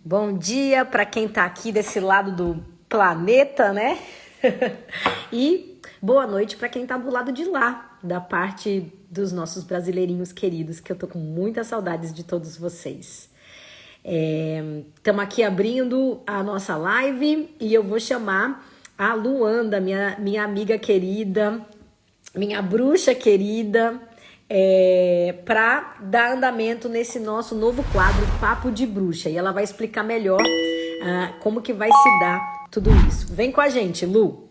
Bom dia para quem está aqui desse lado do planeta, né? E boa noite para quem está do lado de lá, da parte dos nossos brasileirinhos queridos, que eu tô com muitas saudades de todos vocês. Estamos aqui abrindo a nossa live e eu vou chamar a Luanda, minha amiga querida, minha bruxa querida, para dar andamento nesse nosso novo quadro Papo de Bruxa. E ela vai explicar melhor como que vai se dar tudo isso. Vem com a gente, Lu.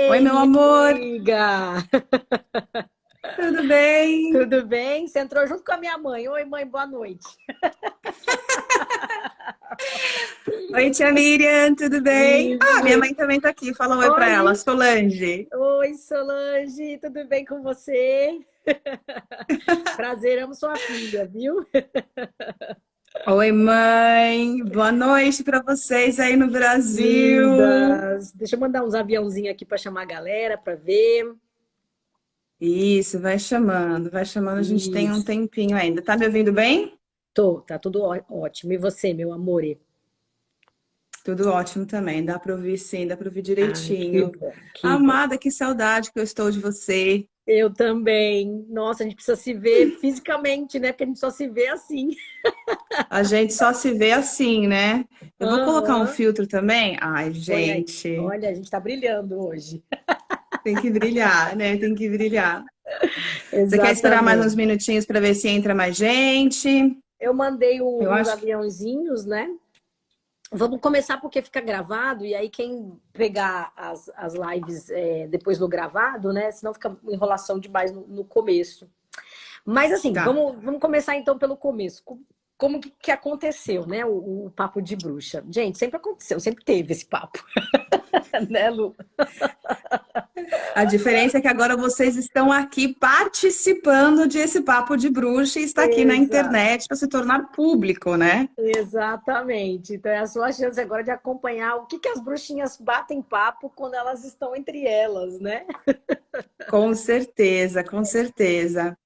Oi, Ei, meu minha amor, amiga! tudo bem? Tudo bem? Você entrou junto com a minha mãe. Oi, mãe, boa noite. Oi, tia Miriam, tudo bem? Ah, minha Isso. mãe também tá aqui, fala um oi pra ela, Oi, Solange. oi, Solange, tudo bem com você? Prazer, amo sua filha, viu? Oi, mãe, boa noite pra vocês aí no Brasil. Lindas. Deixa eu mandar uns aviãozinhos aqui para chamar a galera para ver. Isso, vai chamando, a gente tem um Isso. tempinho ainda. Tá me ouvindo bem? Tá tudo ótimo. E você, meu amor? Tudo ótimo também, dá pra ouvir sim, dá pra ouvir Ai, que direitinho. bom, que bom. Amada, que saudade que eu estou de você. Eu também. Nossa, a gente precisa se ver fisicamente, né? Porque a gente só se vê assim. A gente só se vê assim, né? Eu vou colocar um Aham. filtro também. Ai, Põe aí. gente. Olha, a gente tá brilhando hoje. Tem que brilhar, né? Tem que brilhar. Você quer esperar mais uns Exatamente. minutinhos para ver se entra mais gente? Eu mandei Eu uns acho que aviãozinhos, né? Vamos começar porque fica gravado, e aí quem pegar as lives depois do gravado, né? Senão fica enrolação demais no começo. Mas assim, tá. vamos começar então pelo começo. Como que aconteceu, né? O papo de bruxa. Gente, sempre aconteceu, sempre teve esse papo, né, Lu? A diferença é que agora vocês estão aqui participando desse papo de bruxa e está aqui na Exato. internet para se tornar público, né? Exatamente. Então é a sua chance agora de acompanhar o que as bruxinhas batem papo quando elas estão entre elas, né? Com certeza, com certeza.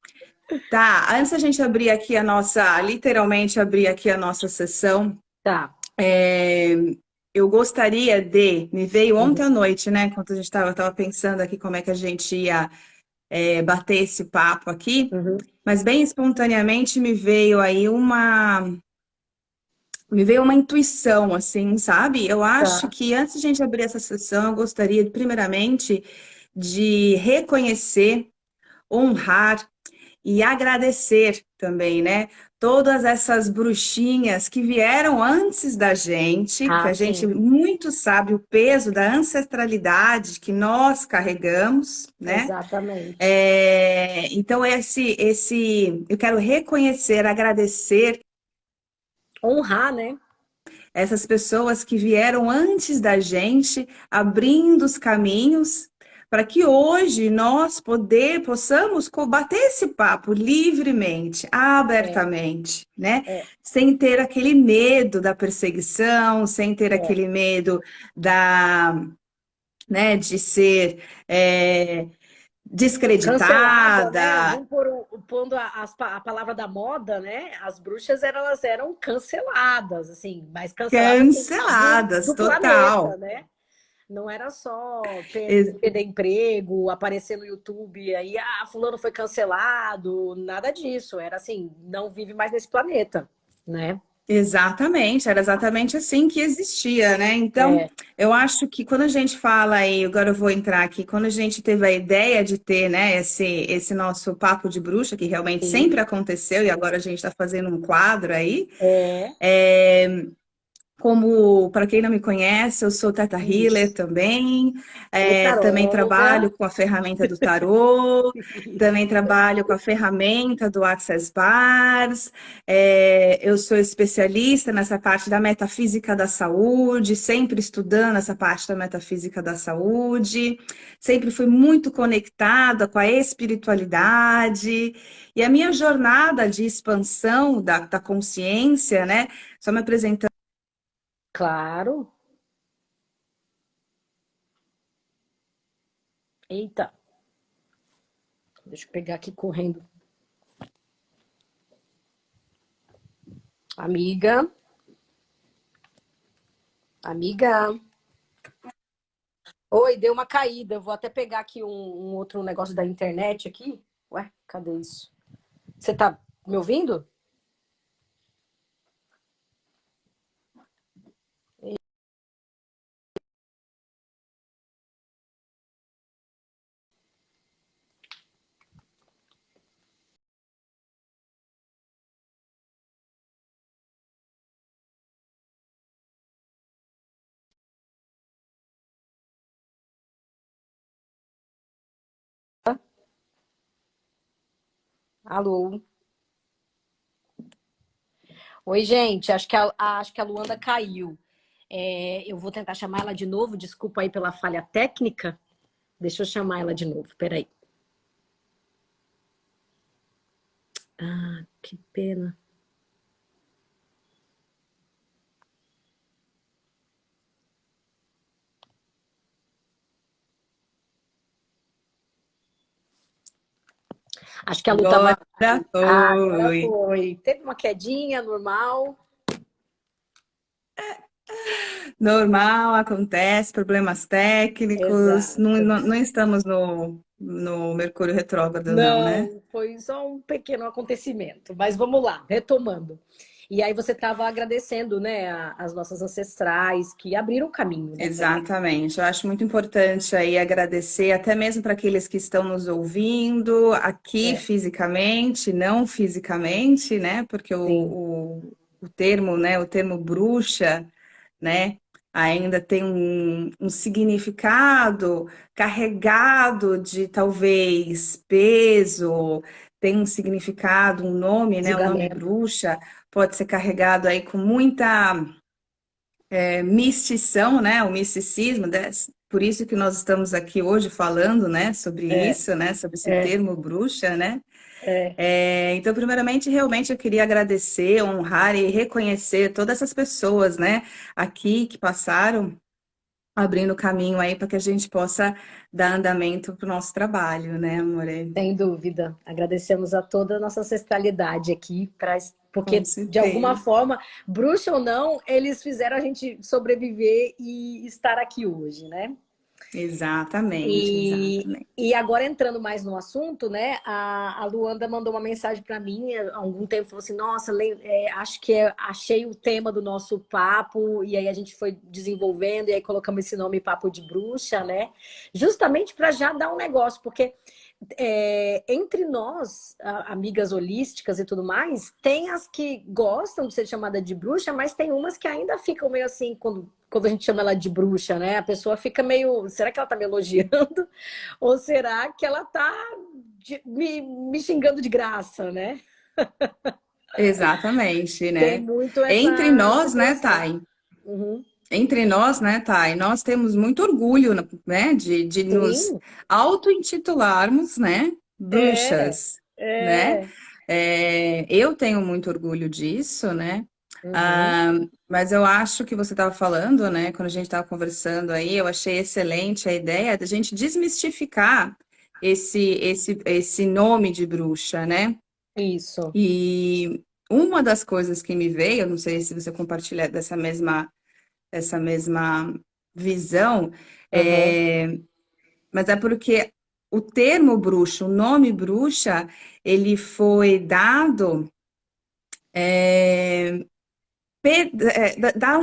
Tá, antes da gente abrir aqui a nossa, literalmente abrir aqui a nossa sessão, Tá. é, eu gostaria de, me veio ontem Uhum. à noite, né, quando a gente estava pensando aqui como é que a gente ia bater esse papo aqui, Uhum. mas bem espontaneamente me veio uma intuição, assim, sabe? Eu acho Tá. que antes de a gente abrir essa sessão, eu gostaria, primeiramente, de reconhecer, honrar e agradecer também, né? Todas essas bruxinhas que vieram antes da gente, que Ah, a gente sim. muito sabe o peso da ancestralidade que nós carregamos, né? Exatamente. Então, eu quero reconhecer, agradecer Honrar, né? essas pessoas que vieram antes da gente, abrindo os caminhos, para que hoje nós possamos bater esse papo livremente, É, abertamente, né? é, Sem ter aquele medo da perseguição, sem ter é. aquele medo da, né, de ser Cancelada, né? descreditada, Vamos pondo a palavra da moda, né? As bruxas elas eram canceladas, assim, mas canceladas assim, canceladas, do planeta, total. né? Não era só perder emprego, aparecer no YouTube, aí, fulano foi cancelado, nada disso. Era assim, não vive mais nesse planeta, né? Exatamente, era exatamente assim que existia, né? Então, É, eu acho que quando a gente fala aí, agora eu vou entrar aqui, quando a gente teve a ideia de ter, né, esse nosso papo de bruxa, que realmente sempre sim. aconteceu, e agora a gente está fazendo um quadro aí, É, como, para quem não me conhece, eu sou Teta Healer isso. também, O também taróloga. trabalho com a ferramenta do tarô, também Isso. trabalho com a ferramenta do Access Bars, eu sou especialista nessa parte da metafísica da saúde, sempre estudando essa parte da metafísica da saúde, sempre fui muito conectada com a espiritualidade, e a minha jornada de expansão da consciência, né? Só me apresentando. Claro. Eita, deixa eu pegar aqui correndo. Amiga. Amiga, oi, deu uma caída. Eu vou até pegar aqui um outro negócio da internet aqui. Ué, cadê isso? Você tá me ouvindo? Alô? Oi, gente. Acho que a Luanda caiu. Eu vou tentar chamar ela de novo. Desculpa aí pela falha técnica. Deixa eu chamar ela de novo. Peraí. Ah, que pena. Acho que a Lu tava. Agora Ah, agora foi. foi. Teve uma quedinha normal. Normal, acontece, problemas técnicos. Não, Exato. não estamos no Mercúrio retrógrado, não, né? Não, foi só um pequeno acontecimento. Mas vamos lá, retomando. E aí você estava agradecendo, né, as nossas ancestrais que abriram o caminho, né, pra gente. Exatamente. Eu acho muito importante aí agradecer, até mesmo para aqueles que estão nos ouvindo aqui É, fisicamente, não fisicamente, né? Porque sim, o termo, né? O termo bruxa, né? Ainda tem um significado carregado de talvez peso, tem um significado, um nome, né? O nome julgamento. bruxa pode ser carregado aí com muita mistição, né? O misticismo, por isso que nós estamos aqui hoje falando, né? Sobre É, isso, né? Sobre esse é, termo bruxa, né? é. Então, primeiramente, realmente eu queria agradecer, honrar e reconhecer todas essas pessoas, né? Aqui que passaram, abrindo caminho aí para que a gente possa dar andamento para o nosso trabalho, né, amore? Sem dúvida. Agradecemos a toda a nossa ancestralidade aqui, Com porque, de alguma certeza. forma, bruxa ou não, eles fizeram a gente sobreviver e estar aqui hoje, né? Exatamente, E, exatamente. e agora entrando mais no assunto, né? A Luanda mandou uma mensagem para mim há algum tempo, falou assim: Nossa, acho que achei o tema do nosso papo, e aí a gente foi desenvolvendo, e aí colocamos esse nome Papo de Bruxa, né? Justamente para já dar um negócio, porque entre nós, amigas holísticas e tudo mais, tem as que gostam de ser chamada de bruxa, mas tem umas que ainda ficam meio assim, quando a gente chama ela de bruxa, né? A pessoa fica meio. Será que ela tá me elogiando? Ou será que ela tá me xingando de graça, né? Exatamente, Tem né? muito Entre essa nós, né, situação. Thay? Uhum. Entre nós, né, Thay? Nós temos muito orgulho, né, de nos Sim, auto-intitularmos, né, é, bruxas, né? é. Eu tenho muito orgulho disso, né? Uhum. Ah, mas eu acho que você estava falando, né, quando a gente estava conversando aí, eu achei excelente a ideia da gente desmistificar esse nome de bruxa, né? Isso. E uma das coisas que me veio, eu não sei se você compartilha dessa mesma visão, Uhum. é, mas é porque o termo bruxa, o nome bruxa, ele foi dado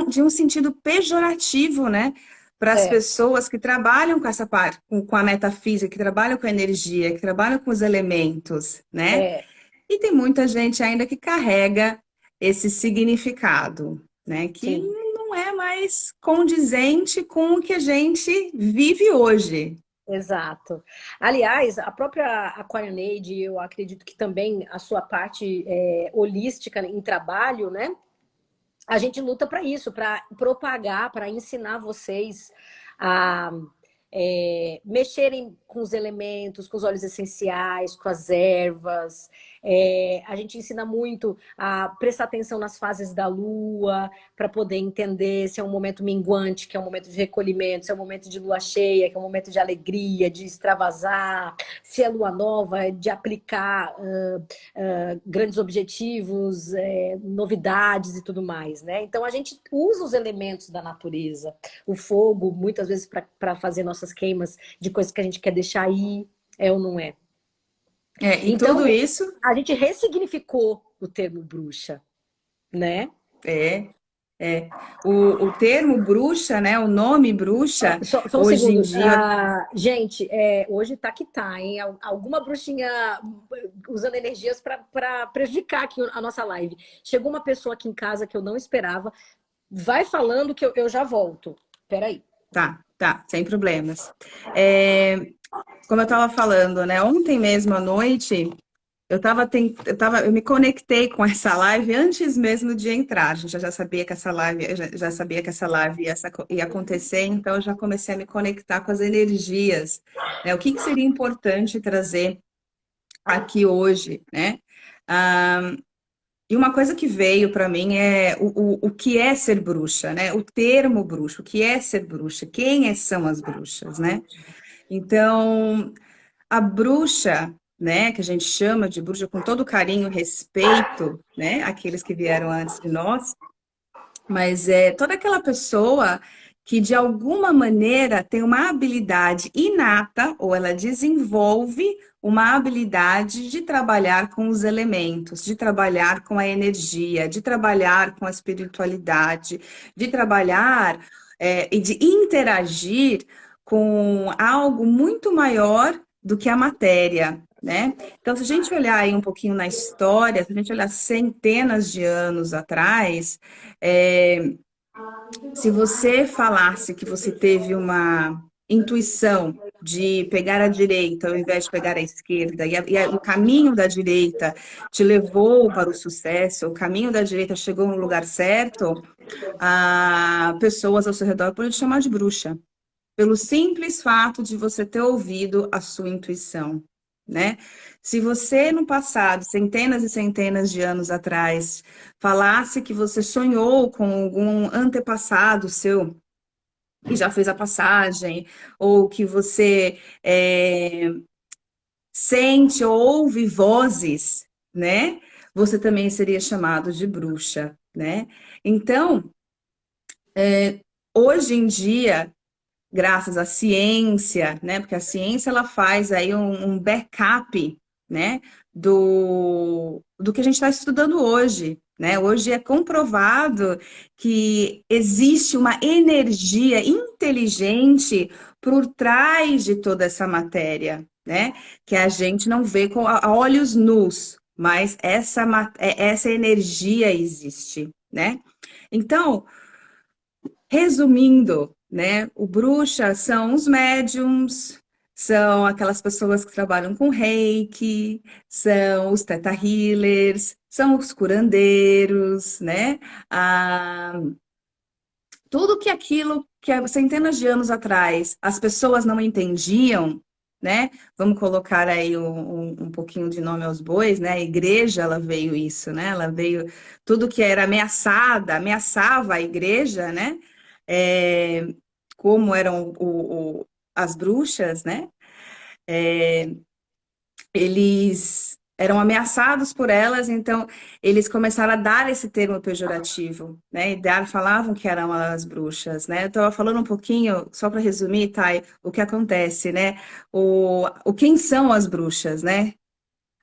de um sentido pejorativo, né? Para as É, pessoas que trabalham com essa parte, com a metafísica, que trabalham com a energia, que trabalham com os elementos, né? é, E tem muita gente ainda que carrega esse significado, né? Que sim. não é mais condizente com o que a gente vive hoje. Exato. Aliás, a própria Aquarianeide, eu acredito que também a sua parte holística em trabalho, né? A gente luta para isso, para propagar, para ensinar vocês a mexerem com os elementos, com os óleos essenciais, com as ervas. A gente ensina muito a prestar atenção nas fases da lua, para poder entender se é um momento minguante, que é um momento de recolhimento, se é um momento de lua cheia, que é um momento de alegria, de extravasar, se é lua nova, de aplicar grandes objetivos, novidades e tudo mais, né? Então a gente usa os elementos da natureza, o fogo, muitas vezes para fazer nossas queimas de coisas que a gente quer deixar aí, ou não é? E tudo Então, isso a gente ressignificou o termo bruxa, né? é, o termo bruxa, né? O nome bruxa, Só um hoje em segundo. dia, Gente, hoje tá que tá, hein? Alguma bruxinha usando energias para prejudicar aqui a nossa live. Chegou uma pessoa aqui em casa que eu não esperava. Vai falando que eu já volto. Peraí. tá, sem problemas. Como eu estava falando, né? Ontem mesmo à noite, eu me conectei com essa live antes mesmo de entrar. A gente já sabia que essa live, eu já sabia que essa live ia acontecer, então eu já comecei a me conectar com as energias, né? O que que seria importante trazer aqui hoje, né? E uma coisa que veio para mim é o que é ser bruxa, né? O termo bruxa, o que é ser bruxa, são as bruxas, né? Então, a bruxa, né, que a gente chama de bruxa com todo carinho e respeito, né, aqueles que vieram antes de nós, mas é toda aquela pessoa que de alguma maneira tem uma habilidade inata ou ela desenvolve uma habilidade de trabalhar com os elementos, de trabalhar com a energia, de trabalhar com a espiritualidade, de trabalhar e de interagir com algo muito maior do que a matéria, né? Então, se a gente olhar aí um pouquinho na história, se a gente olhar centenas de anos atrás, é, se você falasse que você teve uma intuição de pegar a direita ao invés de pegar a esquerda, o caminho da direita te levou para o sucesso, o caminho da direita chegou no lugar certo, pessoas ao seu redor podem te chamar de bruxa, pelo simples fato de você ter ouvido a sua intuição, né? Se você no passado, centenas e centenas de anos atrás, falasse que você sonhou com algum antepassado seu que já fez a passagem, ou que você sente ou ouve vozes, né? Você também seria chamado de bruxa, né? Então, hoje em dia, graças à ciência, né? Porque a ciência ela faz aí um backup, né? Do que a gente está estudando hoje, né? Hoje é comprovado que existe uma energia inteligente por trás de toda essa matéria, né? Que a gente não vê com a olhos nus, mas essa energia existe, né? Então, resumindo, né, o bruxa são os médiums, são aquelas pessoas que trabalham com reiki, são os teta healers, são os curandeiros, né? Ah, tudo que aquilo que há centenas de anos atrás as pessoas não entendiam, né? Vamos colocar aí um pouquinho de nome aos bois, né? A igreja, ela veio isso, né? Ela veio tudo que era ameaçava a igreja, né? É, como eram as bruxas, né? Eles eram ameaçados por elas, então eles começaram a dar esse termo pejorativo, né? Falavam que eram as bruxas, né? Eu estava falando um pouquinho, só para resumir, Thay, o que acontece, né? O quem são as bruxas, né?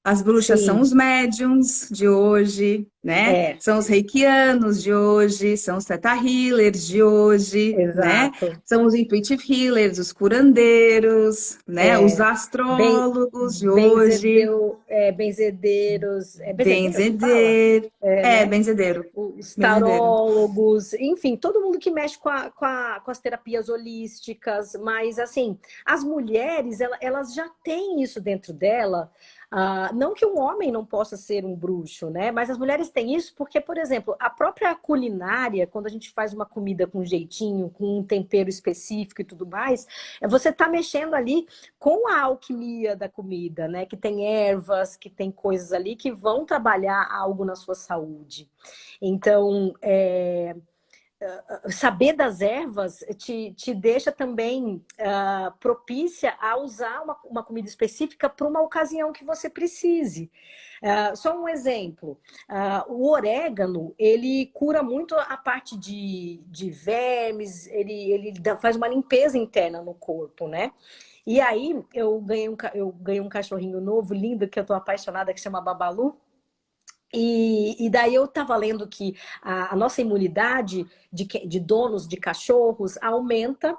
As bruxas são Sim, os médiums de hoje, né? é, São os reikianos de hoje, são os theta healers de hoje, né? exato. São os intuitive healers, os curandeiros, né? Os É, ben, astrólogos de hoje, benzedeiros, é benzedeiro que fala? benzedeiro, Né? benzedeiro, Os benzedeiro. tarólogos, enfim, todo mundo que mexe com as terapias holísticas, mas assim, as mulheres, elas já têm isso dentro dela Não que um homem não possa ser um bruxo, né? Mas as mulheres têm isso porque, por exemplo, a própria culinária, quando a gente faz uma comida com jeitinho, com um tempero específico e tudo mais, você está mexendo ali com a alquimia da comida, né? Que tem ervas, que tem coisas ali que vão trabalhar algo na sua saúde. Então, saber das ervas te deixa também propícia a usar uma comida específica para uma ocasião que você precise. Só um exemplo, o orégano, ele cura muito a parte de vermes, ele faz uma limpeza interna no corpo, né? E aí eu ganhei um cachorrinho novo, lindo, que eu tô apaixonada, que chama Babalu. E daí eu estava lendo que a nossa imunidade de donos de cachorros aumenta,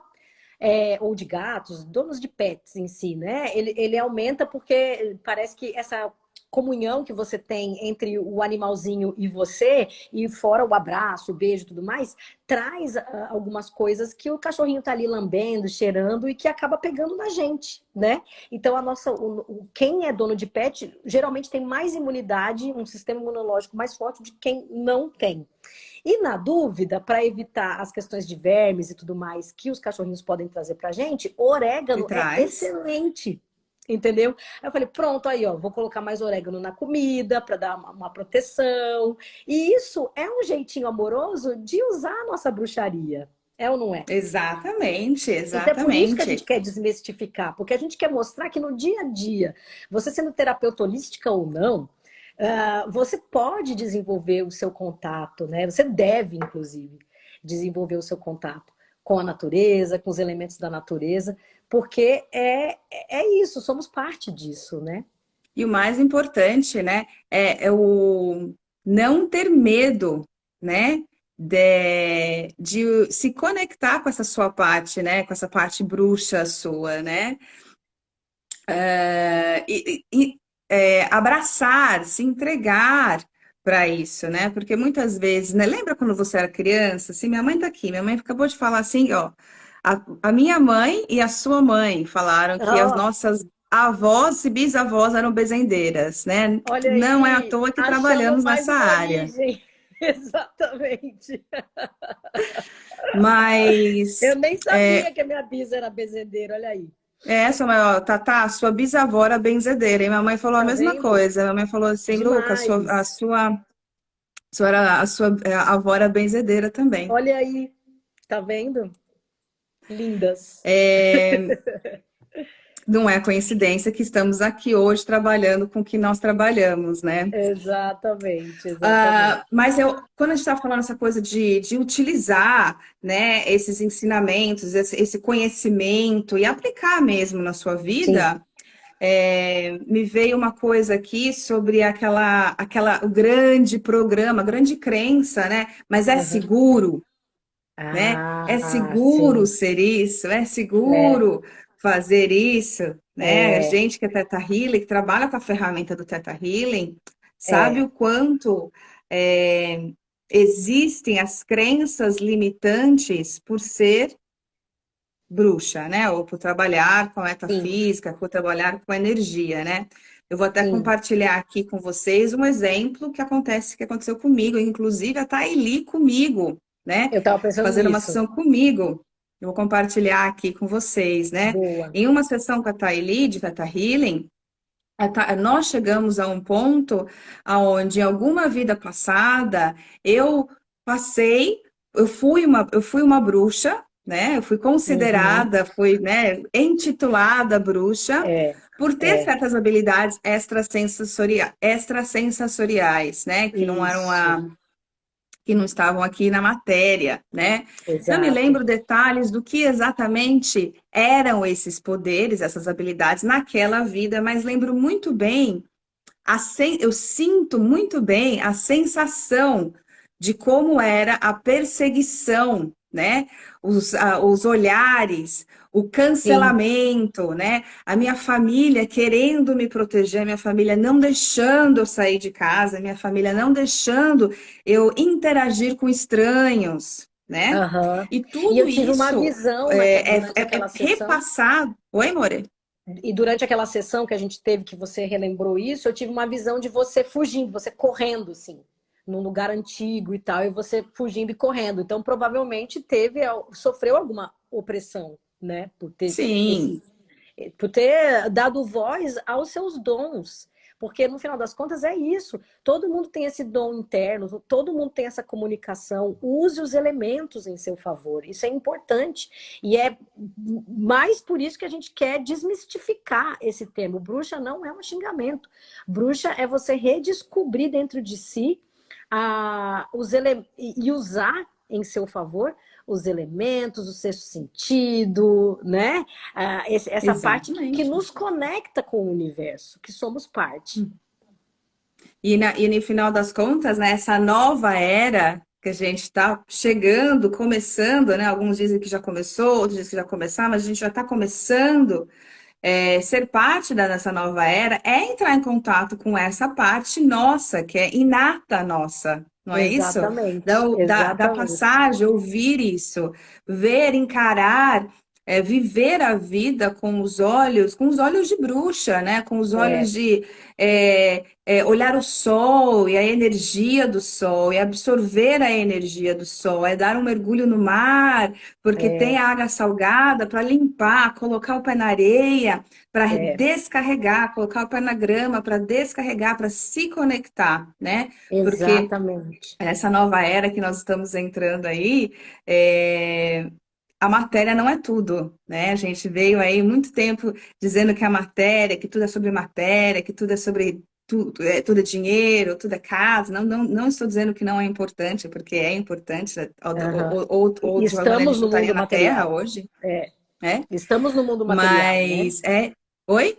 ou de gatos, donos de pets em si, né? Ele aumenta porque parece que essa comunhão que você tem entre o animalzinho e você, e fora o abraço, o beijo e tudo mais, traz algumas coisas que o cachorrinho tá ali lambendo, cheirando e que acaba pegando na gente, né? Então quem é dono de pet geralmente tem mais imunidade, um sistema imunológico mais forte de quem não tem. E na dúvida, para evitar as questões de vermes e tudo mais que os cachorrinhos podem trazer pra gente, E orégano é traz. excelente. Entendeu? Aí eu falei, pronto, aí, ó, vou colocar mais orégano na comida para dar uma proteção. E isso é um jeitinho amoroso de usar a nossa bruxaria. É ou não é? Exatamente, Então é por isso que a gente exatamente. quer desmistificar, porque a gente quer mostrar que no dia a dia, você sendo terapeuta holística ou não, você pode desenvolver o seu contato, né? Você deve, inclusive, desenvolver o seu contato com a natureza, com os elementos da natureza, porque é isso, somos parte disso, né? E o mais importante, né, é o não ter medo, né, de se conectar com essa sua parte, né, com essa parte bruxa sua, né, abraçar, se entregar para isso, né, porque muitas vezes, né, lembra quando você era criança, assim, minha mãe tá aqui, minha mãe acabou de falar assim, ó, a minha mãe e a sua mãe falaram que as Oh, nossas avós e bisavós eram bezendeiras, né? olha Não é à aí, toa que achamos trabalhamos mais nessa uma área. origem. Exatamente. Eu Mas nem sabia que a minha bisa era bezendeira, olha aí. essa, ó, Tatá, sua bisavó era benzedeira, e minha mãe falou a Tá mesma vendo? coisa. Minha mãe falou assim, Lucas, Demais. a sua avó era benzedeira também. Olha aí, tá vendo? Lindas. É, não é coincidência que estamos aqui hoje trabalhando com o que nós trabalhamos, né? Exatamente, exatamente. Mas quando a gente está falando essa coisa de utilizar, né, esses ensinamentos, esse conhecimento e aplicar mesmo na sua Sim. vida, me veio uma coisa aqui sobre o grande programa, grande crença, né? Mas é Uhum. seguro, né? É Ah, seguro sim. ser isso, é É, seguro fazer isso, né? A é, gente que é Theta Healing, que trabalha com a ferramenta do Theta Healing, sabe é. o quanto é, existem as crenças limitantes por ser bruxa, né? Ou por trabalhar com a Sim, metafísica, por trabalhar com a energia, né? Eu vou até sim. compartilhar aqui com vocês um exemplo que aconteceu comigo, inclusive a Thaili comigo, né? Eu tava pensando Fazendo uma nisso. sessão comigo. Eu vou compartilhar aqui com vocês, né? Boa. Em uma sessão com a Thaili de Theta Healing, nós chegamos a um ponto aonde, em alguma vida passada, eu passei, eu fui uma bruxa, né? Eu fui Uhum. considerada, fui, né, intitulada bruxa É, por ter é. certas habilidades extrasensoriais, né? Isso. Que não estavam aqui na matéria, né? Não me Exato. lembro detalhes do que exatamente eram esses poderes, essas habilidades naquela vida, mas lembro muito bem, eu sinto muito bem a sensação de como era a perseguição, né? Os olhares, o Sim. cancelamento, né? A minha família querendo me proteger, a minha família não deixando eu sair de casa, a minha família não deixando eu interagir com estranhos, né? Aham. E E tudo eu tive uma isso visão durante é aquela sessão. repassado. Oi, More? E durante aquela sessão que a gente teve, que você relembrou isso, eu tive uma visão de você fugindo, você correndo, assim, num lugar antigo e tal, e você fugindo e correndo. Então, provavelmente sofreu alguma opressão, né? Sim, Por ter dado voz aos seus dons. Porque no final das contas é isso. Todo mundo tem esse dom interno, todo mundo tem essa comunicação. Use os elementos em seu favor. Isso é importante. E é mais por isso que a gente quer desmistificar esse termo. Bruxa não é um xingamento. Bruxa é você redescobrir dentro de si e usar em seu favor os elementos, o sexto sentido, né? Essa parte que exatamente. nos conecta com o universo, que somos parte. E no final das contas, né, essa nova era que a gente está chegando, começando, né? Alguns dizem que já começou, outros dizem que já começar, mas a gente já está começando. Ser parte dessa nova era é entrar em contato com essa parte nossa, que é inata nossa, não é isso? Exatamente, Da exatamente. passagem, ouvir isso, ver, encarar, viver a vida com os olhos de bruxa, né? Com os olhos É, de olhar o sol e a energia do sol, e absorver a energia do sol, é dar um mergulho no mar, porque tem é, a água salgada para limpar, colocar o pé na areia, para é, descarregar, colocar o pé na grama para descarregar, para se conectar, né? Porque exatamente. essa nova era que nós estamos entrando aí, é, a matéria não é tudo, né? A gente veio aí muito tempo dizendo que a matéria, que tudo é sobre matéria, que tudo é sobre tudo é dinheiro, tudo é casa. Não, não, não estou dizendo que não é importante, porque é importante, né? Aham. Ou E de qualquer maneira a estamos gente não no estaria mundo na Terra material. hoje, É, né? estamos no mundo material, né? Mas é. Oi?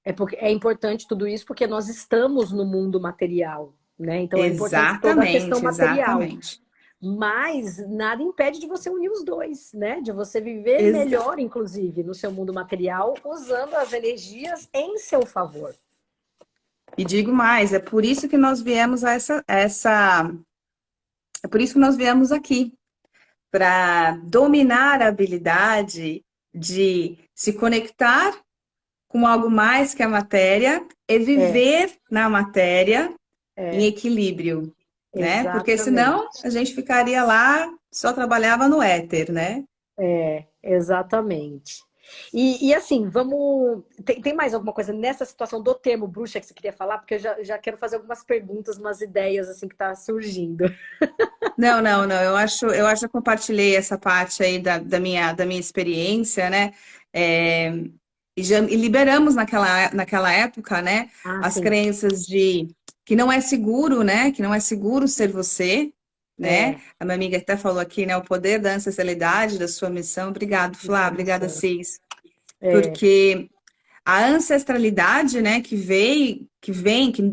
É porque é importante tudo isso porque nós estamos no mundo material, né? Então é importante toda a questão Exatamente, material. exatamente. Mas nada impede de você unir os dois, né? De você viver Exa melhor, inclusive, no seu mundo material, usando as energias em seu favor. e digo mais, é por isso que nós viemos a é por isso que nós viemos aqui, para dominar a habilidade de se conectar com algo mais que a matéria e É, viver na matéria em é, equilíbrio, né? Porque senão exatamente. a gente ficaria lá, só trabalhava no éter, né? Exatamente. E assim, vamos. Tem mais alguma coisa nessa situação do termo bruxa que você queria falar? Porque eu já quero fazer algumas perguntas, umas ideias assim que tá surgindo. Não, não, não. Eu acho que eu compartilhei essa parte aí da minha experiência, né? É, e liberamos naquela época, né? Ah, As sim. crenças de que não é seguro, né? Que não é seguro ser você, né? É, A minha amiga até falou aqui, né? O poder da ancestralidade, da sua missão. Obrigado, isso é Flá. Obrigada, missão. Cis. É, Porque a ancestralidade, né? Que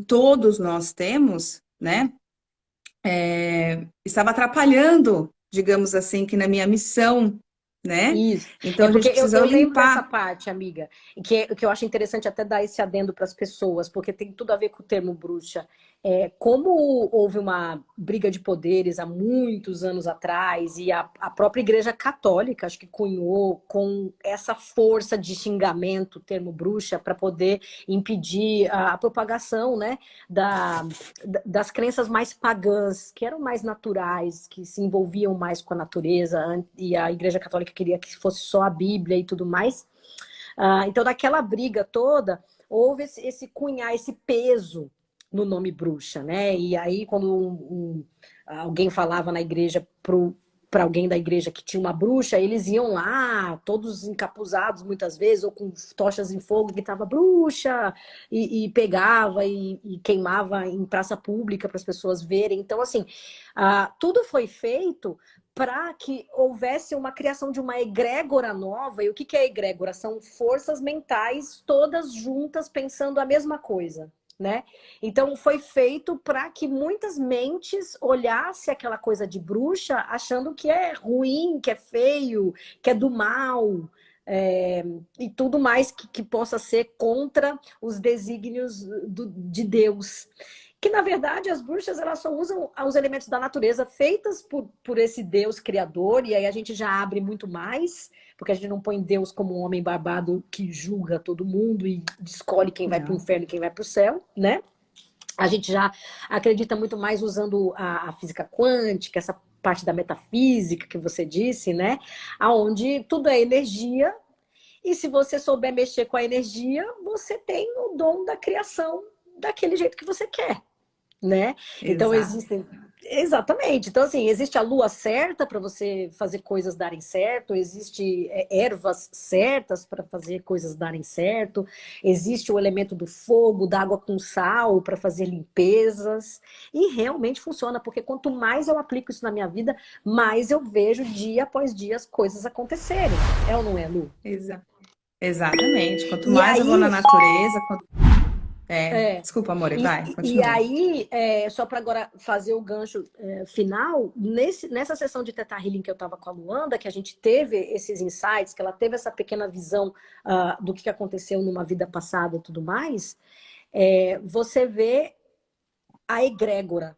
todos nós temos, né? Estava atrapalhando, digamos assim, que na minha missão, né? isso. Então É a porque gente eu precisou lembro dessa limpar. parte, amiga, que eu acho interessante até dar esse adendo para as pessoas, porque tem tudo a ver com o termo bruxa. Como houve uma briga de poderes há muitos anos atrás, e a própria Igreja Católica, acho que cunhou com essa força de xingamento o termo bruxa para poder impedir a propagação, né, das crenças mais pagãs, que eram mais naturais, que se envolviam mais com a natureza, e a Igreja Católica queria que fosse só a Bíblia e tudo mais. Então, naquela briga toda, houve esse cunhar, esse peso no nome bruxa, né? E aí, quando alguém falava na igreja para alguém da igreja que tinha uma bruxa, eles iam lá, todos encapuzados muitas vezes, ou com tochas em fogo, gritava bruxa, e pegava e queimava em praça pública para as pessoas verem. Então, assim, tudo foi feito para que houvesse uma criação de uma egrégora nova. E o que é egrégora? São forças mentais todas juntas pensando a mesma coisa, né? Então foi feito para que muitas mentes olhassem aquela coisa de bruxa achando que é ruim, que é feio, que é do mal, e tudo mais que possa ser contra os desígnios de Deus. que na verdade as bruxas elas só usam os elementos da natureza feitas por esse Deus criador, e aí a gente já abre muito mais, porque a gente não põe Deus como um homem barbado que julga todo mundo e escolhe quem vai para o Não, inferno e quem vai para o céu, né? A gente já acredita muito mais usando a física quântica, essa parte da metafísica que você disse, né? Aonde tudo é energia, e se você souber mexer com a energia, você tem o dom da criação daquele jeito que você quer, né? Então exato. existem. Exatamente. Então, assim, existe a lua certa para você fazer coisas darem certo, existe ervas certas para fazer coisas darem certo, existe o elemento do fogo, da água com sal para fazer limpezas, e realmente funciona, porque quanto mais eu aplico isso na minha vida, mais eu vejo dia após dia as coisas acontecerem. É ou não é, Lu? Exa- Exatamente. Quanto E mais eu vou na aí, natureza, é, desculpa, amor, E, vai, e continua. aí, só para agora fazer o gancho final, nessa sessão de Theta Healing que eu estava com a Luanda, que a gente teve esses insights, que ela teve essa pequena visão do que aconteceu numa vida passada e tudo mais, você vê a egrégora,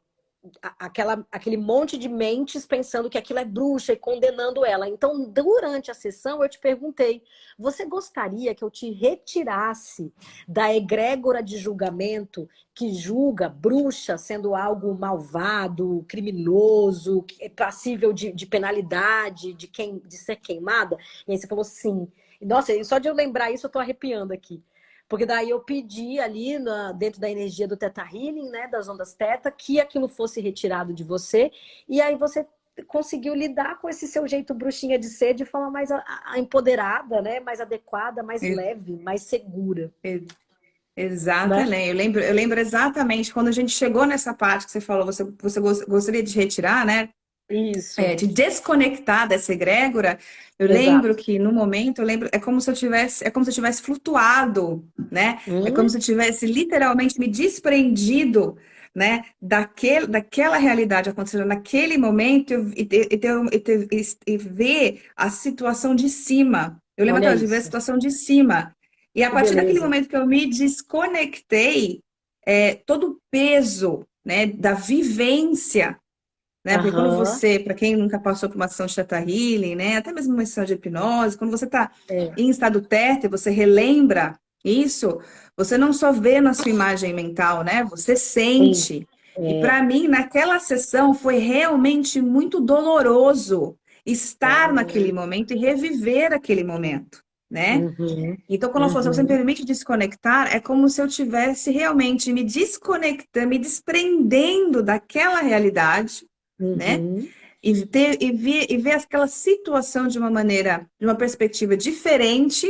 aquele monte de mentes pensando que aquilo é bruxa e condenando ela. Então, durante a sessão, eu te perguntei: você gostaria que eu te retirasse da egrégora de julgamento que julga bruxa sendo algo malvado, criminoso, passível de penalidade, de ser queimada? E aí você falou sim. Nossa, e só de eu lembrar isso, eu tô arrepiando aqui. Porque daí eu pedi ali, dentro da energia do Theta Healing, né, das ondas Theta, que aquilo fosse retirado de você. E aí você conseguiu lidar com esse seu jeito bruxinha de ser de forma mais empoderada, né, mais adequada, mais Ex- leve, mais segura, ex- né? Exatamente. Eu lembro exatamente quando a gente chegou nessa parte que você falou, você gostaria de retirar, né? Isso, De desconectar dessa egrégora, eu lembro exato. que no momento, é como se eu tivesse flutuado, né? É como se eu tivesse literalmente me desprendido, né? Daquela realidade acontecendo naquele momento e ver a situação de cima. Eu lembro Olha até de ver a isso, situação de cima. E a que partir daquele beleza. momento que eu me desconectei, todo o peso, né, da vivência, né? Porque quando Aham, você, para quem nunca passou por uma sessão de Theta Healing, né? Até mesmo uma sessão de hipnose, quando você está é, em estado teta e você relembra isso, você não só vê na sua imagem mental, né? Você sim, sente. E é, para mim, naquela sessão, foi realmente muito doloroso estar naquele é, momento e reviver aquele momento, né? uhum, Então, quando eu falo, se você me uhum, permite desconectar, é como se eu tivesse realmente me desconectando, me desprendendo daquela realidade, né? uhum, E ver aquela situação de uma maneira, de uma perspectiva diferente,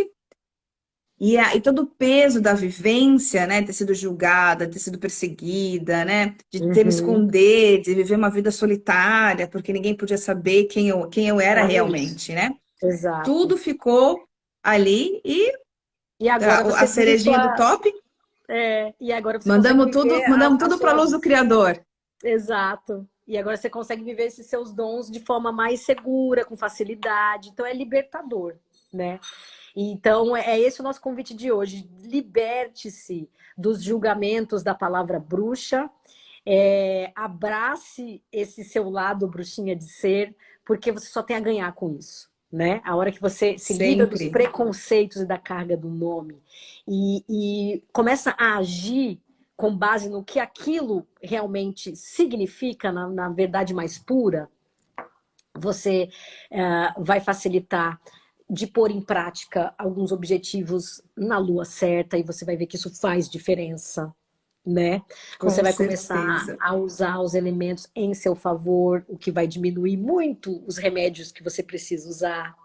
e todo o peso da vivência, né? Ter sido julgada, ter sido perseguida, né? De ter me uhum. esconder, de viver uma vida solitária, porque ninguém podia saber quem eu era Olha isso, realmente, né? exato. Tudo ficou ali e E agora a você vive cerejinha do sua. top, E agora você consegue mandamos tudo, viver mandamos as tudo para a luz do suas. Criador. Exato. E agora você consegue viver esses seus dons de forma mais segura, com facilidade. Então é libertador, né? Então é esse o nosso convite de hoje. Liberte-se dos julgamentos da palavra bruxa. Abrace esse seu lado bruxinha de ser, porque você só tem a ganhar com isso, né? A hora que você se livra dos Sempre. preconceitos e da carga do nome e começa a agir com base no que aquilo realmente significa, na verdade mais pura, você vai facilitar de pôr em prática alguns objetivos na lua certa, e você vai ver que isso faz diferença, né? Você Com vai começar certeza. a usar os elementos em seu favor, o que vai diminuir muito os remédios que você precisa usar.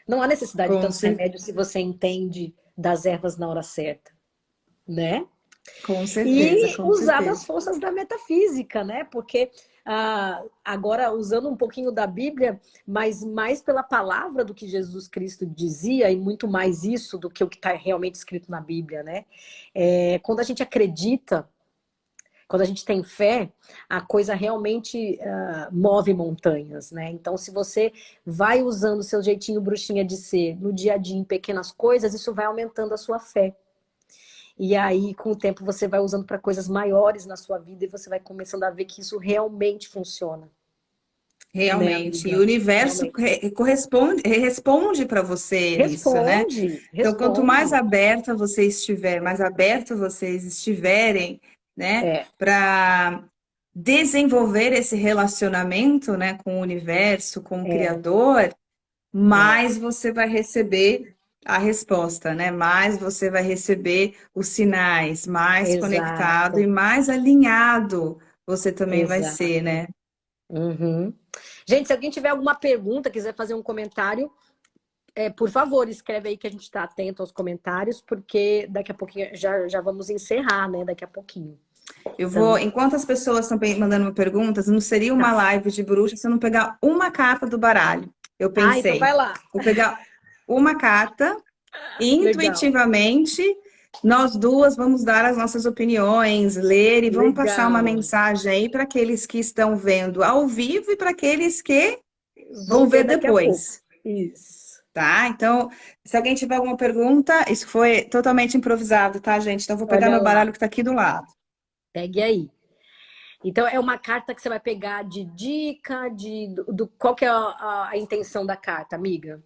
Não há necessidade de Com, tantos cer remédios se você entende das ervas na hora certa, né? com certeza, E com usar das certeza. forças da metafísica, né? Porque agora usando um pouquinho da Bíblia, mas mais pela palavra do que Jesus Cristo dizia, e muito mais isso do que o que está realmente escrito na Bíblia, né? Quando a gente acredita, quando a gente tem fé, a coisa realmente move montanhas, né? Então, se você vai usando o seu jeitinho bruxinha de ser no dia a dia, em pequenas coisas, isso vai aumentando a sua fé. E aí, com o tempo, você vai usando para coisas maiores na sua vida e você vai começando a ver que isso realmente funciona, né, Realmente. E o amiga? universo Realmente. responde para você isso, né? Responde, Então, quanto mais responde. aberta você estiver, mais aberto vocês estiverem, né, É, para desenvolver esse relacionamento, né, com o universo, com o é, Criador, é, mais você vai receber a resposta, né? Mais você vai receber os sinais, mais conectado e exato, mais alinhado você também vai ser, exato. né? Uhum. Gente, se alguém tiver alguma pergunta, quiser fazer um comentário, por favor, escreve aí que a gente está atento aos comentários, porque daqui a pouquinho já vamos encerrar, né? Daqui a pouquinho. Eu vou, Então, enquanto as pessoas estão mandando perguntas, não seria uma tá. live de bruxa se eu não pegar uma carta do baralho. Eu Ah, então vai pensei, lá. vou pegar uma carta e Legal, intuitivamente nós duas vamos dar as nossas opiniões, ler e vamos passar uma legal. mensagem aí para aqueles que estão vendo ao vivo e para aqueles que vão Vão ver ver daqui a pouco. depois, Isso. tá? Então, se alguém tiver alguma pergunta, isso foi totalmente improvisado, tá, gente? Então, eu vou pegar Olha meu baralho lá, que está aqui do lado. pegue aí. Então, é uma carta que você vai pegar de dica, qual que é a intenção da carta, amiga?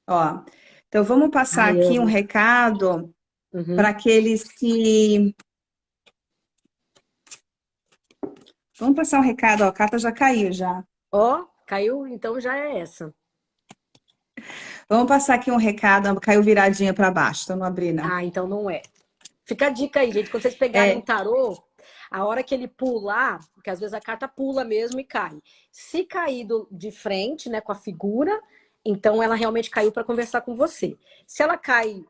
Ó, então vamos passar Ai, aqui um amo. recado para Uhum. aqueles que. Vamos passar um recado, ó, a carta já caiu já. Ó, caiu, então já é essa. Vamos passar aqui um recado, caiu viradinha para baixo, então não abri não. Ah, então não é. Fica a dica aí, gente. Quando vocês pegarem um É, tarô, a hora que ele pular, porque às vezes a carta pula mesmo e cai. Se cair de frente, né, com a figura, então ela realmente caiu para conversar com você. Se ela cai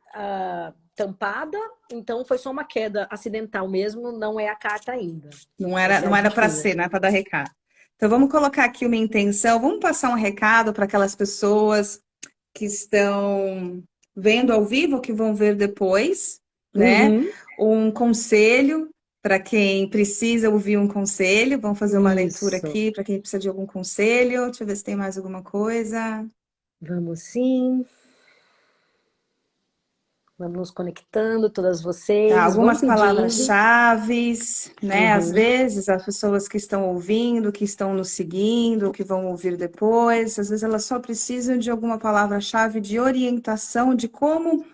tampada, então foi só uma queda acidental mesmo, não é a carta ainda. não era, Essa é a não era para diquinha. ser, não é para dar recado. Então vamos colocar aqui uma intenção, vamos passar um recado para aquelas pessoas que estão vendo ao vivo, que vão ver depois, né? Uhum. Um conselho para quem precisa ouvir um conselho. Vamos fazer uma leitura Isso. aqui para quem precisa de algum conselho. Deixa eu ver se tem mais alguma coisa. Vamos sim. Vamos nos conectando, todas Tá, vocês. Vão algumas pedindo. palavras-chave, né? Às Uhum. vezes as pessoas que estão ouvindo, que estão nos seguindo, que vão ouvir depois, às vezes elas só precisam de alguma palavra-chave de orientação de como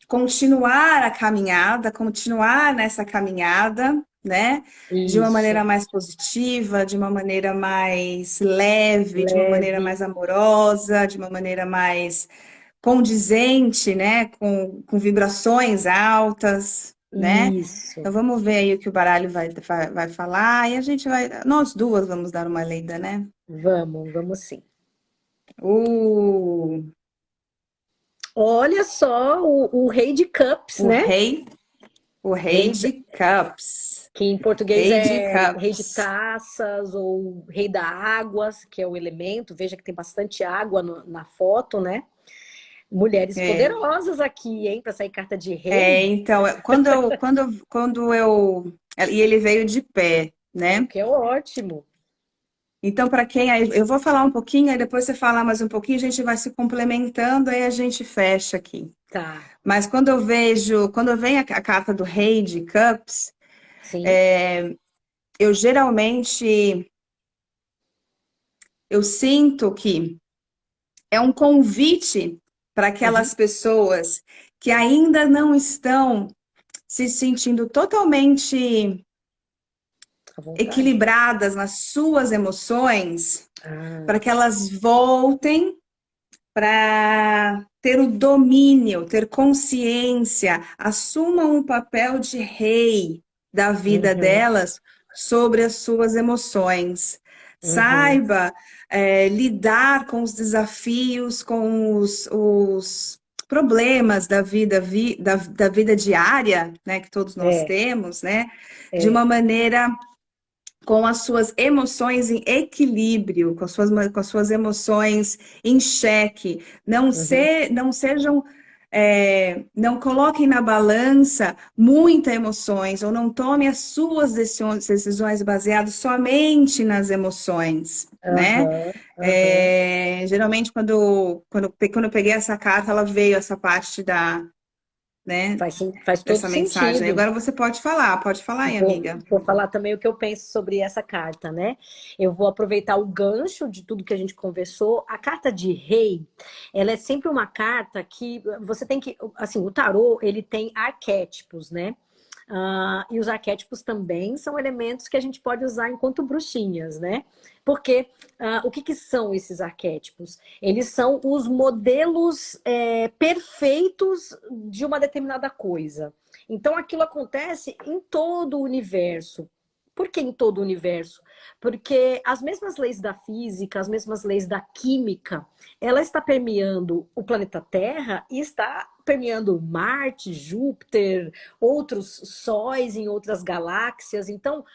continuar a caminhada, continuar nessa caminhada, né? De uma maneira Isso. mais positiva, de uma maneira mais leve, de uma maneira Leve. mais amorosa, de uma maneira mais condizente, né? Com vibrações altas, né? Isso. Então vamos ver aí o que o baralho vai falar e a gente vai, nós duas vamos dar uma lida, né? Vamos sim. O, Olha só o Rei de Cups, o né? rei, o rei Rei de cups. que em português Rei de é Rei de Cups. Taças ou Rei da Água, que é o elemento. Veja que tem bastante água na foto, né? Mulheres É, poderosas aqui, hein? Para sair carta de rei, então, e ele veio de pé, o né? que é ótimo. Então, para quem, aí eu vou falar um pouquinho, aí depois você fala mais um pouquinho, a gente vai se complementando, aí a gente fecha aqui. Tá, Mas quando vem a carta do Rei de Cups, sim. eu geralmente, eu sinto que é um convite para Uhum. aquelas pessoas que ainda não estão se sentindo totalmente À vontade. equilibradas nas suas emoções, Ah, para que elas voltem para ter o domínio, ter consciência, assumam o papel de rei da vida uhum, delas sobre as suas emoções. uhum. Saiba lidar com os desafios, com os problemas da vida, da vida diária, né, que todos nós É, temos, né, de é. uma maneira com as suas emoções em equilíbrio, com as suas emoções em xeque. Uhum. Não sejam. não coloquem na balança muitas emoções, ou não tome as suas decisões baseadas somente nas emoções, né? Aham, aham. Geralmente, quando eu peguei essa carta, ela veio essa parte né, Faz todo dessa mensagem. sentido. Agora você pode falar aí, Vou, amiga. vou falar também o que eu penso sobre essa carta, né? Eu vou aproveitar o gancho de tudo que a gente conversou. A carta de rei, ela é sempre uma carta que você tem que, assim, o tarô, ele tem arquétipos, né? E os arquétipos também são elementos que a gente pode usar enquanto bruxinhas, né? Porque o que, que são esses arquétipos? Eles são os modelos perfeitos de uma determinada coisa. Então, aquilo acontece em todo o universo. Por que em todo o universo? Porque as mesmas leis da física, as mesmas leis da química, ela está permeando o planeta Terra e está permeando Marte, Júpiter, outros sóis em outras galáxias. Então,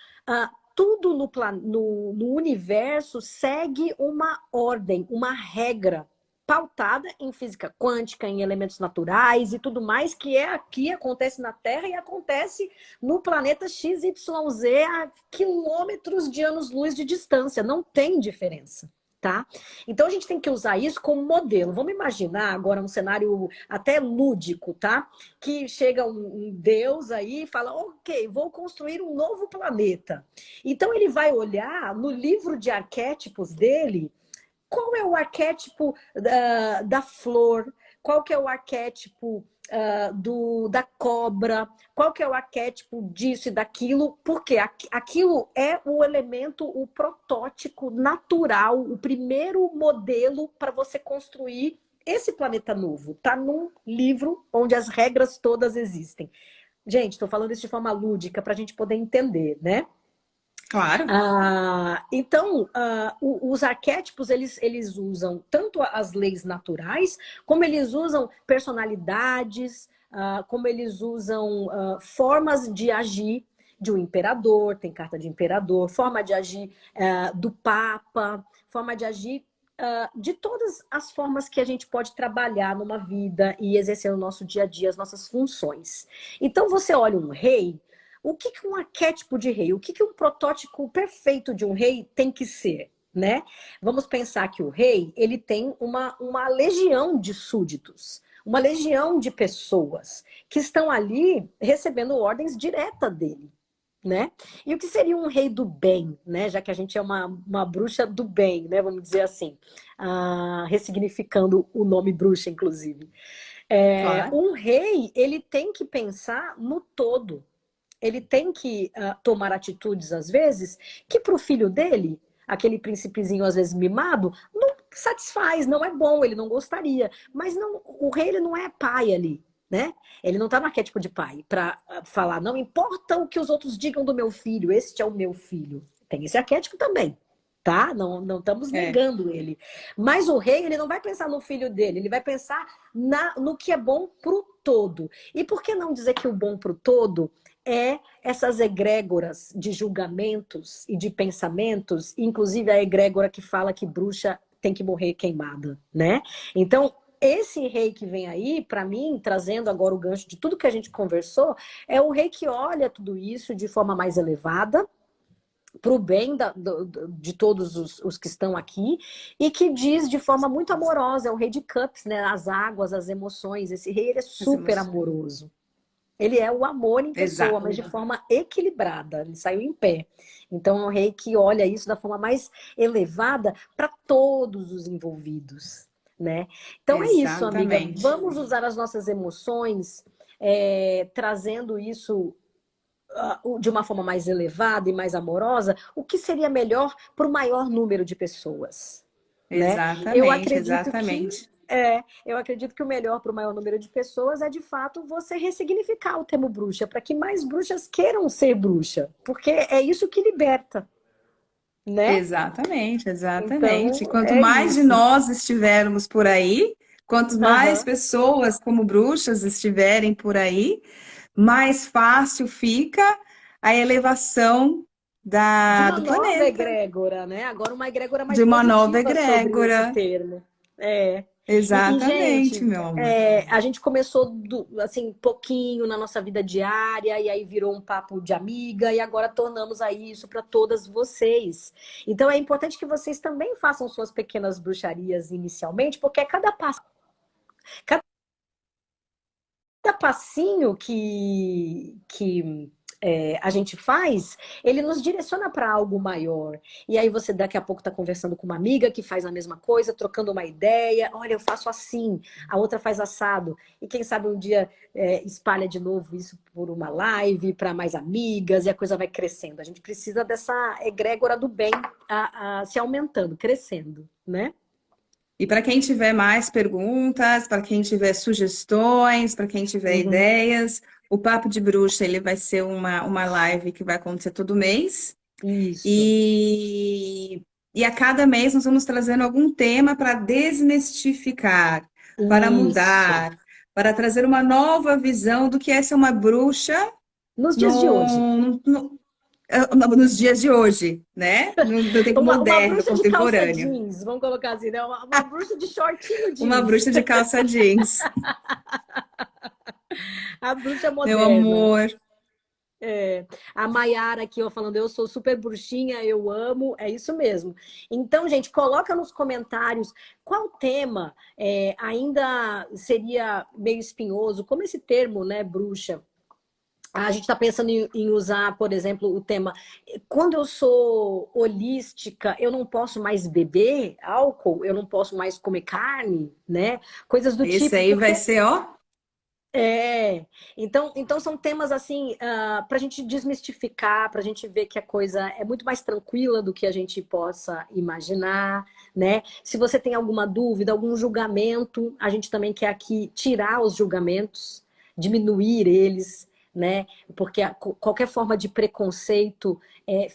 tudo no universo segue uma ordem, uma regra pautada em física quântica, em elementos naturais e tudo mais que aqui, acontece na Terra e acontece no planeta XYZ a quilômetros de anos-luz de distância. Não tem diferença. Tá? Então a gente tem que usar isso como modelo. Vamos imaginar agora um cenário até lúdico, tá? Que chega um deus aí e fala: ok, vou construir um novo planeta. Então ele vai olhar no livro de arquétipos dele qual é o arquétipo da flor, qual que é o arquétipo da cobra, qual que é o arquétipo disso e daquilo, porque aquilo é o elemento, o protótipo natural, o primeiro modelo para você construir esse planeta novo. Tá num livro onde as regras todas existem. Gente, estou falando isso de forma lúdica para a gente poder entender, né? Claro. Então, os arquétipos, eles usam tanto as leis naturais, como eles usam personalidades, como eles usam formas de agir de um imperador, tem carta de imperador, forma de agir do papa, forma de agir de todas as formas que a gente pode trabalhar numa vida e exercer no nosso dia a dia as nossas funções. Então, você olha um rei, o que um arquétipo de rei, o que um protótipo perfeito de um rei tem que ser, né? Vamos pensar que o rei, ele tem uma legião de súditos, uma legião de pessoas que estão ali recebendo ordens diretas dele, né? E o que seria um rei do bem, né? Já que a gente é uma bruxa do bem, né? Vamos dizer assim, ressignificando o nome bruxa, inclusive. Claro. Um rei, ele tem que pensar no todo, ele tem que tomar atitudes, às vezes, que para o filho dele, aquele príncipezinho, às vezes, mimado, não satisfaz, não é bom, ele não gostaria. Mas não, o rei, ele não é pai ali, né? Ele não está no arquétipo de pai para falar, não importa o que os outros digam do meu filho, este é o meu filho. Tem esse arquétipo também. Tá? Não estamos É, negando ele. Mas o rei, ele não vai pensar no filho dele, ele vai pensar no que é bom pro todo. E por que não dizer que o bom pro todo é essas egrégoras de julgamentos e de pensamentos, inclusive a egrégora que fala que bruxa tem que morrer queimada, né? Então, esse rei que vem aí, para mim, trazendo agora o gancho de tudo que a gente conversou, é o rei que olha tudo isso de forma mais elevada, para o bem de todos os que estão aqui, e que diz de forma muito amorosa, é o rei de cups, né? As águas, as emoções. Esse rei, ele é as super emoções. amoroso. Ele é o amor em pessoa, Exato. mas de forma equilibrada. Ele saiu em pé. Então, é um rei que olha isso da forma mais elevada para todos os envolvidos, né? Então, é isso, amiga. Exatamente. Vamos usar as nossas emoções, trazendo isso de uma forma mais elevada e mais amorosa, o que seria melhor para o maior número de pessoas, né? Eu Exatamente, acredito que exatamente. o melhor para o maior número de pessoas é, de fato, você ressignificar o termo bruxa, para que mais bruxas queiram ser bruxa, porque é isso que liberta, né? Exatamente, exatamente. Então, Quanto é mais de isso. nós estivermos por aí, quanto mais Aham. pessoas como bruxas estiverem por aí, mais fácil fica a elevação De uma do nova planeta, egrégora, né? Agora uma egrégora mais de uma nova positiva sobre esse egrégora. termo. É. Exatamente, Gente, meu amor. a gente começou assim, pouquinho na nossa vida diária, e aí virou um papo de amiga, e agora tornamos aí isso para todas vocês. Então é importante que vocês também façam suas pequenas bruxarias inicialmente, porque é cada passinho que a gente faz, ele nos direciona para algo maior. E aí você daqui a pouco está conversando com uma amiga que faz a mesma coisa, trocando uma ideia. Olha, eu faço assim, a outra faz assado. E quem sabe um dia espalha de novo isso por uma live, para mais amigas, e a coisa vai crescendo. A gente precisa dessa egrégora do bem se aumentando, crescendo, né? E para quem tiver mais perguntas, para quem tiver sugestões, para quem tiver Uhum. ideias, o Papo de Bruxa ele vai ser uma live que vai acontecer todo mês. Isso. E a cada mês nós vamos trazendo algum tema para desmistificar, para Isso. mudar, para trazer uma nova visão do que é ser uma bruxa Nos dias de hoje. no, no- nos dias de hoje, né? No tempo Uma moderno, bruxa de calça contemporâneo. jeans, vamos colocar assim, né? Uma bruxa de shortinho Uma jeans. bruxa de calça jeans. A bruxa Meu moderna. amor. A Maiara aqui, ó, falando, eu sou super bruxinha, eu amo, é isso mesmo. Então, gente, coloca nos comentários qual tema ainda seria meio espinhoso, como esse termo, né, bruxa. A gente está pensando em usar, por exemplo, o tema. Quando eu sou holística, eu não posso mais beber álcool, eu não posso mais comer carne, né? Coisas do Esse tipo, aí vai porque ser, ó. então são temas assim, para a gente desmistificar, para a gente ver que a coisa é muito mais tranquila do que a gente possa imaginar, né? Se você tem alguma dúvida, algum julgamento, a gente também quer aqui tirar os julgamentos, diminuir eles, né? Porque qualquer forma de preconceito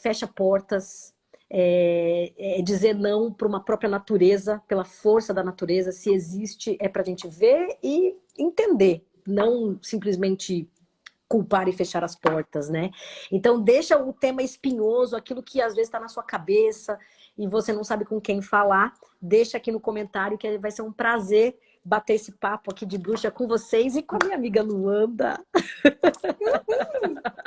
fecha portas. Dizer não para uma própria natureza, pela força da natureza, se existe, é para a gente ver e entender, não simplesmente culpar e fechar as portas, né? Então deixa o tema espinhoso, aquilo que às vezes está na sua cabeça e você não sabe com quem falar, deixa aqui no comentário que vai ser um prazer bater esse papo aqui de bruxa com vocês e com a minha amiga Luanda.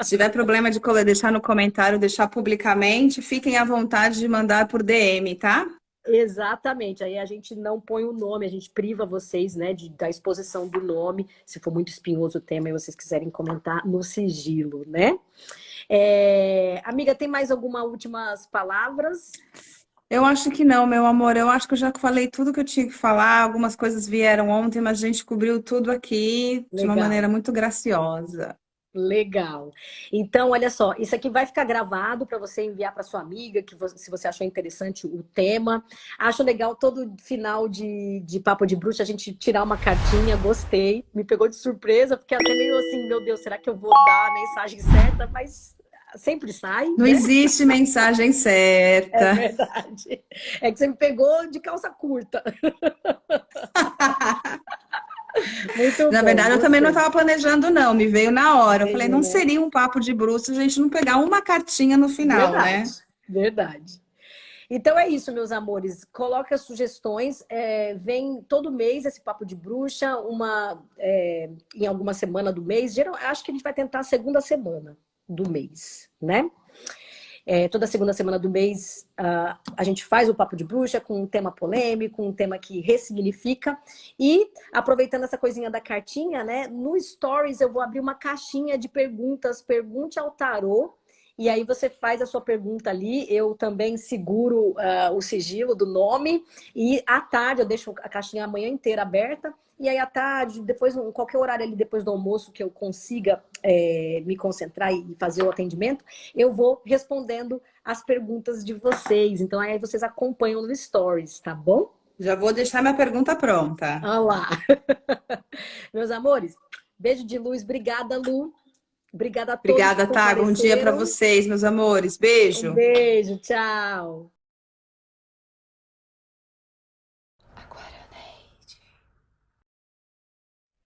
Se tiver problema de deixar no comentário, deixar publicamente, fiquem à vontade de mandar por DM, tá? Exatamente, aí a gente não põe o nome, a gente priva vocês, né, da exposição do nome, se for muito espinhoso o tema e vocês quiserem comentar no sigilo, né? Amiga, tem mais algumas últimas palavras? Eu acho que não, meu amor. Eu acho que eu já falei tudo que eu tinha que falar. Algumas coisas vieram ontem, mas a gente cobriu tudo aqui de uma maneira Legal. muito graciosa. Legal. Então, olha só, isso aqui vai ficar gravado para você enviar para sua amiga, se você achou interessante o tema. Acho legal todo final de Papo de Bruxa a gente tirar uma cartinha, gostei. Me pegou de surpresa, porque até meio assim, meu Deus, será que eu vou dar a mensagem certa? Mas sempre sai, Não né? existe mensagem É certa. verdade. É que você me pegou de calça curta. Muito Na bom, verdade, eu também não gostei. estava planejando, não. Me veio na hora. Eu falei, Veio, não né? seria um papo de bruxa se a gente não pegar uma cartinha no final, Verdade, né? verdade. Então é isso, meus amores. Coloque as sugestões. Vem todo mês esse papo de bruxa, em alguma semana do mês. Acho que a gente vai tentar a segunda semana do mês, né? Toda segunda semana do mês a gente faz o papo de bruxa com um tema polêmico, um tema que ressignifica. E aproveitando essa coisinha da cartinha, né? No Stories eu vou abrir uma caixinha de perguntas. Pergunte ao tarô. E aí você faz a sua pergunta ali, eu também seguro o sigilo do nome, e à tarde eu deixo a caixinha a manhã inteira aberta, e aí à tarde, depois, em qualquer horário ali depois do almoço que eu consiga me concentrar e fazer o atendimento, eu vou respondendo as perguntas de vocês. Então aí vocês acompanham no Stories, tá bom? Já vou deixar minha pergunta pronta. Olha lá. Meus amores, beijo de luz. Obrigada, Lu. Obrigada a todos que Obrigada, tá? Bom dia para compareceram. vocês, meus amores. Um Beijo. beijo, tchau.